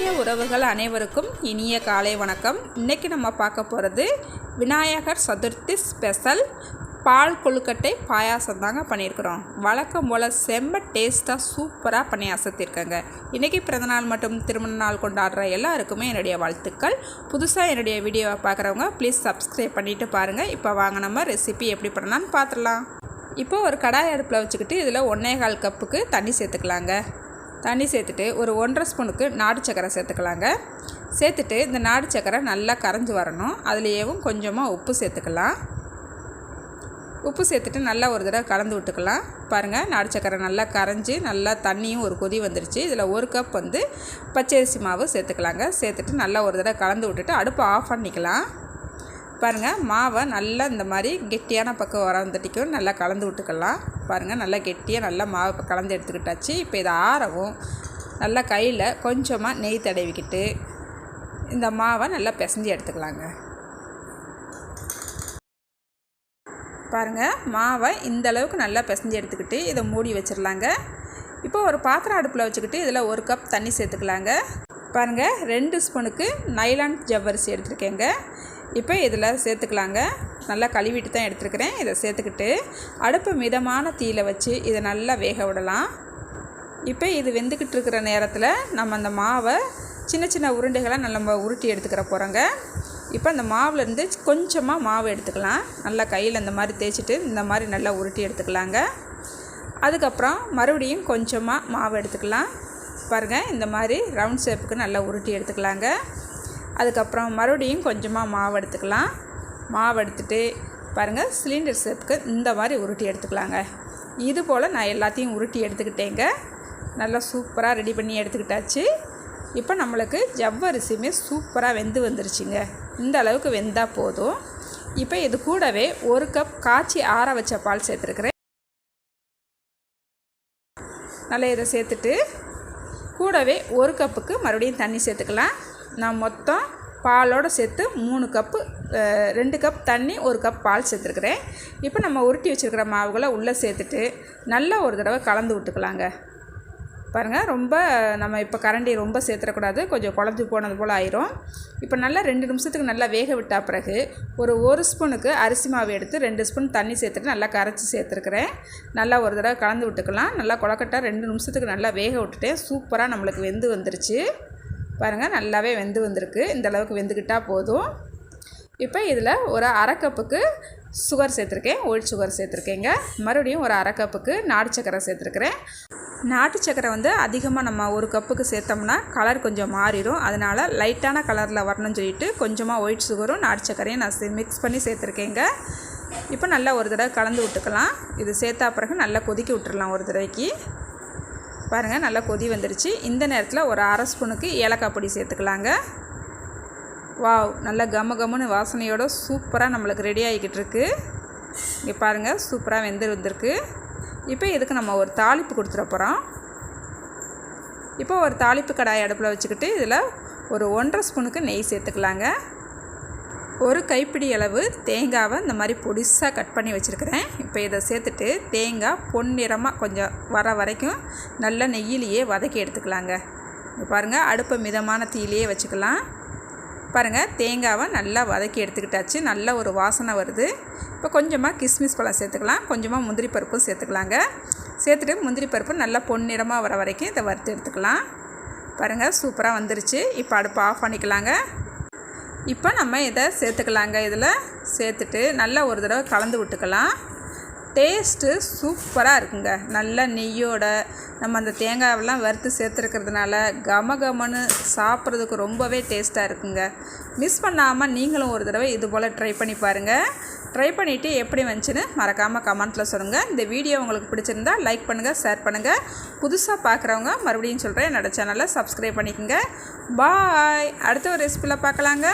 இனிய உறவுகள் அனைவருக்கும் இனிய காலை வணக்கம். இன்றைக்கி நம்ம பார்க்க போகிறது விநாயகர் சதுர்த்தி ஸ்பெஷல் பால் கொழுக்கட்டை பாயாசம் தாங்க பண்ணியிருக்கிறோம். வழக்கம் போல் செம்ம டேஸ்ட்டாக சூப்பராக பண்ணி அசத்திருக்கேங்க. இன்றைக்கி பிறந்தநாள் மற்றும் திருமண நாள் கொண்டாடுற எல்லாருக்குமே என்னுடைய வாழ்த்துக்கள். புதுசாக என்னுடைய வீடியோவை பார்க்குறவங்க ப்ளீஸ் சப்ஸ்கிரைப் பண்ணிவிட்டு பாருங்கள். இப்போ வாங்க நம்ம ரெசிபி எப்படி பண்ணலான்னு பார்த்துடலாம். இப்போ ஒரு கடாய் அடுப்பில் வச்சுக்கிட்டு இதில் 1.25 கப்புக்கு தண்ணி சேர்த்துக்கலாங்க. தண்ணி சேர்த்துட்டு ஒரு 1.5 ஸ்பூனுக்கு நாட்டு சக்கரை சேர்த்துக்கலாங்க. சேர்த்துட்டு இந்த நாட்டு சக்கரை நல்லா கரைஞ்சி வரணும். அதுலேயும் கொஞ்சமாக உப்பு சேர்த்துக்கலாம். உப்பு சேர்த்துட்டு நல்லா ஒரு தடவை கலந்து விட்டுக்கலாம். பாருங்கள், நாட்டு சக்கரை நல்லா கரைஞ்சி நல்லா தண்ணியும் ஒரு கொதி வந்துருச்சு. இதில் 1 கப் பச்சரிசி மாவு சேர்த்துக்கலாங்க. சேர்த்துட்டு நல்லா ஒரு தடவை கலந்து விட்டுட்டு அடுப்பை ஆஃப் பண்ணிக்கலாம். பாருங்கள், மாவை நல்லா இந்த மாதிரி கெட்டியான பக்கம் வரந்துட்டிக்கும் நல்லா கலந்து விட்டுக்கலாம். பாருங்கள், நல்லா கெட்டியாக நல்லா மாவை கலந்து எடுத்துக்கிட்டாச்சு. இப்போ இதை ஆறவும் நல்லா கையில் கொஞ்சமாக நெய் தடவிக்கிட்டு இந்த மாவை நல்லா பிசைஞ்சு எடுத்துக்கலாங்க. பாருங்கள், மாவை இந்த அளவுக்கு நல்லா பிசைஞ்சு எடுத்துக்கிட்டு இதை மூடி வச்சிடலாங்க. இப்போ ஒரு பாத்திரம் அடுப்பில் வச்சுக்கிட்டு இதில் 1 கப் தண்ணி சேர்த்துக்கலாங்க. பாருங்கள், 2 ஸ்பூனுக்கு நைலான் ஜவ்வரிசி எடுத்துருக்கேங்க. இப்போ இதில் சேர்த்துக்கலாங்க. நல்லா கழுவிட்டு தான் எடுத்துருக்கிறேன். இதை சேர்த்துக்கிட்டு அடுப்பு மிதமான தீயில வச்சு இதை நல்லா வேக விடலாம். இப்போ இது வெந்துக்கிட்டு இருக்கிற நேரத்தில் நம்ம அந்த மாவை சின்ன சின்ன உருண்டைகளாக நம்ம உருட்டி எடுத்துக்கிற போகிறோங்க. இப்போ அந்த மாவுலேருந்து கொஞ்சமாக மாவு எடுத்துக்கலாம். நல்லா கையில் இந்த மாதிரி தேய்ச்சிட்டு இந்த மாதிரி நல்லா உருட்டி எடுத்துக்கலாங்க. அதுக்கப்புறம் மறுபடியும் கொஞ்சமாக மாவு எடுத்துக்கலாம். பாருங்கள், இந்த மாதிரி ரவுண்ட் ஷேப்புக்கு நல்லா உருட்டி எடுத்துக்கலாங்க. அதுக்கப்புறம் மறுபடியும் கொஞ்சமாக மாவு எடுத்துக்கலாம். மாவு எடுத்துகிட்டு பாருங்கள், சிலிண்டர் ஷேப்புக்கு இந்த மாதிரி உருட்டி எடுத்துக்கலாங்க. இது போல் நான் எல்லாத்தையும் உருட்டி எடுத்துக்கிட்டேங்க. நல்லா சூப்பராக ரெடி பண்ணி எடுத்துக்கிட்டாச்சு. இப்போ நம்மளுக்கு ஜவ்வரிசியுமே சூப்பராக வெந்து வந்துருச்சுங்க. இந்த அளவுக்கு வெந்தால் போதும். இப்போ இது கூடவே 1 கப் காய்ச்சி ஆற வச்ச பால் சேர்த்துருக்குறேன். நல்லா இதை சேர்த்துட்டு கூடவே 1 கப்புக்கு மறுபடியும் தண்ணி சேர்த்துக்கலாம். நான் மொத்தம் பாலோடு சேர்த்து 3 கப்பு 2 கப் தண்ணி 1 கப் பால் சேர்த்துருக்குறேன். இப்போ நம்ம உருட்டி வச்சுருக்கிற மாவுகளை உள்ளே சேர்த்துட்டு நல்லா ஒரு தடவை கலந்து விட்டுக்கலாங்க. பாருங்கள், ரொம்ப நம்ம இப்போ கரண்டி ரொம்ப சேர்த்துடக்கூடாது, கொஞ்சம் குழஞ்சி போனது போல் ஆயிரும். இப்போ நல்லா 2 நிமிஷத்துக்கு நல்லா வேக விட்ட பிறகு ஒரு 1 ஸ்பூனுக்கு அரிசி மாவு எடுத்து 2 ஸ்பூன் தண்ணி சேர்த்துட்டு நல்லா கரைச்சி சேர்த்துருக்குறேன். நல்லா ஒரு தடவை கலந்து விட்டுக்கலாம். நல்லா கொழக்கட்டை 2 நிமிஷத்துக்கு நல்லா வேக விட்டுட்டேன். சூப்பராக நம்மளுக்கு வெந்து வந்துருச்சு. பாருங்கள், நல்லாவே வெந்து வந்திருக்கு. இந்த அளவுக்கு வெந்துக்கிட்டால் போதும். இப்போ இதில் ஒரு 1/2 கப்புக்கு சுகர் சேர்த்துருக்கேன், ஒயிட் சுகர் சேர்த்துருக்கேங்க. மறுபடியும் ஒரு 1/2 கப்புக்கு நாட்டு சக்கரை சேர்த்துருக்குறேன். நாட்டு சக்கரை அதிகமாக நம்ம 1 கப்புக்கு சேர்த்தோம்னா கலர் கொஞ்சம் மாறிடும். அதனால் லைட்டான கலரில் வரணும்னு சொல்லிட்டு கொஞ்சமாக ஒயிட் சுகரும் நாட்டு சக்கரையும் நான் மிக்ஸ் பண்ணி சேர்த்துருக்கேங்க. இப்போ நல்லா ஒரு தடவை கலந்து விட்டுக்கலாம். இது சேர்த்தா பிறகு நல்லா கொதிக்க விட்டுறலாம் ஒரு தடவைக்கு. பாருங்கள், நல்லா கொதி வந்துருச்சு. இந்த நேரத்தில் ஒரு 1/2 ஸ்பூனுக்கு ஏலக்காய் பொடி சேர்த்துக்கலாங்க. வாவ், நல்லா கமன்னு வாசனையோடு சூப்பராக நம்மளுக்கு ரெடி ஆகிக்கிட்டு இருக்கு. இங்கே பாருங்கள், சூப்பராக வெந்து வந்திருக்கு. இப்போ இதுக்கு நம்ம ஒரு தாளிப்பு கொடுத்துட போகிறோம். இப்போ ஒரு தாளிப்பு கடாய் அடுப்பில் வச்சுக்கிட்டு இதில் ஒரு 1.5 ஸ்பூனுக்கு நெய் சேர்த்துக்கலாங்க. ஒரு கைப்பிடி அளவு தேங்காவை இந்த மாதிரி பொடிசாக கட் பண்ணி வச்சுருக்கிறேன். இப்போ இதை சேர்த்துட்டு தேங்காய் பொன்னிறமாக கொஞ்சம் வர வரைக்கும் நல்லா நெய்யிலேயே வதக்கி எடுத்துக்கலாங்க. பாருங்கள், அடுப்பை மிதமான தீயிலேயே வச்சுக்கலாம். பாருங்கள், தேங்காவை நல்லா வதக்கி எடுத்துக்கிட்டாச்சு. நல்ல ஒரு வாசனை வருது. இப்போ கொஞ்சமாக கிஸ்மிஸ் பழம் சேர்த்துக்கலாம். கொஞ்சமாக முந்திரி பருப்பும் சேர்த்துக்கலாங்க. சேர்த்துட்டு முந்திரி பருப்பு நல்லா பொன்னிறமாக வர வரைக்கும் இதை வறுத்து எடுத்துக்கலாம். பாருங்கள், சூப்பராக வந்துருச்சு. இப்போ அடுப்பை ஆஃப் பண்ணிக்கலாங்க. இப்போ நம்ம இதை சேர்த்துக்கலாங்க. இதில் சேர்த்துட்டு நல்லா ஒரு தடவை கலந்து விட்டுக்கலாம். டேஸ்ட்டு சூப்பராக இருக்குங்க. நல்லா நெய்யோட நம்ம அந்த தேங்காயெல்லாம் வறுத்து சேர்த்துருக்கிறதுனால கமன்னு சாப்பிட்றதுக்கு ரொம்பவே டேஸ்ட்டாக இருக்குங்க. மிஸ் பண்ணாமல் நீங்களும் ஒரு தடவை இது போல் ட்ரை பண்ணி பாருங்கள். ட்ரை பண்ணிவிட்டு எப்படி வந்துச்சுன்னு மறக்காமல் கமெண்ட்டில் சொல்லுங்கள். இந்த வீடியோ உங்களுக்கு பிடிச்சிருந்தா லைக் பண்ணுங்கள், ஷேர் பண்ணுங்கள். புதுசாக பார்க்குறவங்க மறுபடியும் சொல்கிறேன், என்னோடய சேனலை சப்ஸ்கிரைப் பண்ணிக்கோங்க. பாய். அடுத்த ஒரு ரெசிபியில் பார்க்கலாங்க.